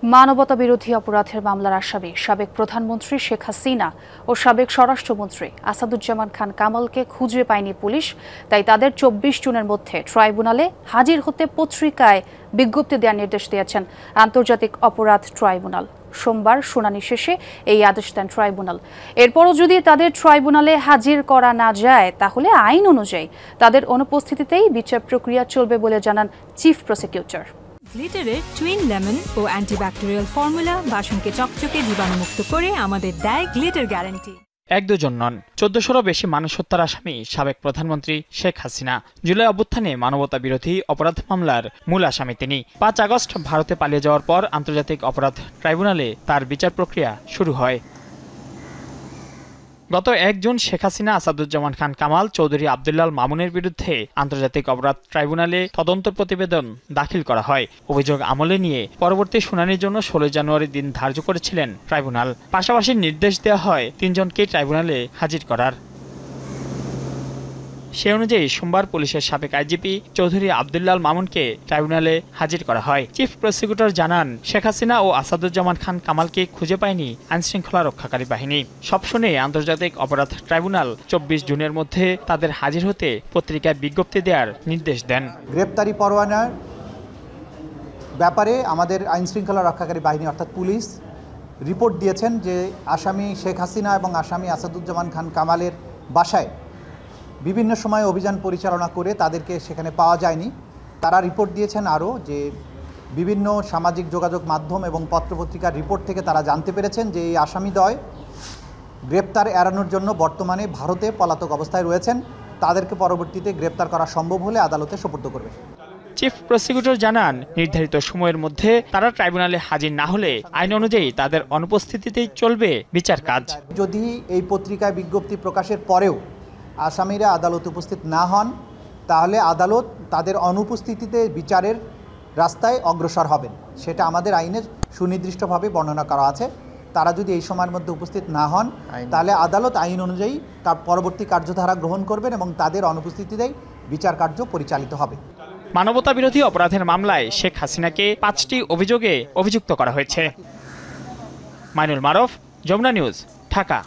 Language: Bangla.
মানবতা বিরোধী অপরাধের মামলার আসামি সাবেক প্রধানমন্ত্রী শেখ হাসিনা ও সাবেক স্বরাষ্ট্রমন্ত্রী আসাদুজ্জামান খান কামালকে খুঁজে পায়নি পুলিশ। তাই তাদের ২৪ জুনের মধ্যে ট্রাইব্যুনালে হাজির হতে পত্রিকায় বিজ্ঞপ্তি দেওয়ার নির্দেশ দিয়েছেন আন্তর্জাতিক অপরাধ ট্রাইব্যুনাল। সোমবার শুনানি শেষে এই আদেশ দেন ট্রাইব্যুনাল। এরপরও যদি তাদের ট্রাইব্যুনালে হাজির করা না যায় তাহলে আইন অনুযায়ী তাদের অনুপস্থিতিতেই বিচার প্রক্রিয়া চলবে বলে জানান চিফ প্রসিকিউটর। গ্লিটারের টুইন লেমন ও অ্যান্টিব্যাকটেরিয়াল ফর্মুলা বাসনকে চকচকে জীবাণুমুক্ত করে আমাদের দেয় গ্লিটার গ্যারান্টি। এক দুজন নন, ১৪০০রও বেশি মানুষ হত্যার আসামি সাবেক প্রধানমন্ত্রী শেখ হাসিনা। জুলাই অভ্যুত্থানে মানবতা বিরোধী অপরাধ মামলার মূল আসামি তিনি। ৫ আগস্ট ভারতে পালিয়ে যাওয়ার পর আন্তর্জাতিক অপরাধ ট্রাইব্যুনালে তার বিচার প্রক্রিয়া শুরু হয়। গত ১ জুন শেখ হাসিনা, আসাদুজ্জামান খান কামাল, চৌধুরী আবদুল্লাল মামুনের বিরুদ্ধে আন্তর্জাতিক অপরাধ ট্রাইব্যুনালে তদন্ত প্রতিবেদন দাখিল করা হয়। অভিযোগ আমলে নিয়ে পরবর্তী শুনানির জন্য ১৬ জানুয়ারি দিন ধার্য করেছিলেন ট্রাইব্যুনাল। পাশাপাশি নির্দেশ দেওয়া হয় ৩ জনকে ট্রাইব্যুনালে হাজির করার। সে অনুযায়ী সোমবার পুলিশের সাবেক আইজিপি চৌধুরী আবদুল্লাল মামুনকে ট্রাইব্যুনালে হাজির করা হয়। চিফ প্রসিকিউটর জানান, শেখ হাসিনা ও আসাদুজ্জামান খান কামালকে খুঁজে পায়নি আইনশৃঙ্খলা রক্ষাকারী বাহিনী। সব শুনে আন্তর্জাতিক অপরাধ ট্রাইব্যুনাল ২৪ জুনের মধ্যে তাদের হাজির হতে পত্রিকায় বিজ্ঞপ্তি দেওয়ার নির্দেশ দেন। গ্রেপ্তারি পরোয়ানার ব্যাপারে আমাদের আইনশৃঙ্খলা রক্ষাকারী বাহিনী অর্থাৎ পুলিশ রিপোর্ট দিয়েছেন যে আসামি শেখ হাসিনা এবং আসামি আসাদুজ্জামান খান কামালের বাসায় বিভিন্ন সময় অভিযান পরিচালনা করে তাদেরকে সেখানে পাওয়া যায়নি। তারা রিপোর্ট দিয়েছেন আরও যে বিভিন্ন সামাজিক যোগাযোগ মাধ্যম এবং পত্রপত্রিকার রিপোর্ট থেকে তারা জানতে পেরেছেন যে এই আসামিদ্বয় গ্রেপ্তার এড়ানোর জন্য বর্তমানে ভারতে পলাতক অবস্থায় রয়েছেন। তাদেরকে পরবর্তীতে গ্রেপ্তার করা সম্ভব হলে আদালতে সোপর্দ করবে। চিফ প্রসিকিউটর জানান, নির্ধারিত সময়ের মধ্যে তারা ট্রাইব্যুনালে হাজির না হলে আইন অনুযায়ী তাদের অনুপস্থিতিতেই চলবে বিচার কাজ। যদি এই পত্রিকায় বিজ্ঞপ্তি প্রকাশের পরেও আসামিরা আদালতে উপস্থিত না হন তাহলে আদালত তাদের অনুপস্থিতিতে বিচারের রাস্তায় অগ্রসর হবেন। সেটা আমাদের আইনে সুনির্দিষ্টভাবে বর্ণনা করা আছে। তারা যদি এই সময়ের মধ্যে উপস্থিত না হন তাহলে আদালত আইন অনুযায়ী পরবর্তী কার্যধারা গ্রহণ করবেন এবং তাদের অনুপস্থিতিতেই বিচার কার্য পরিচালিত হবে। মানবতা বিরোধী অপরাধের মামলায় শেখ হাসিনাকে ৫টি অভিযোগে অভিযুক্ত করা হয়েছে। মাইনুল মারুফ, যমুনা নিউজ, ঢাকা।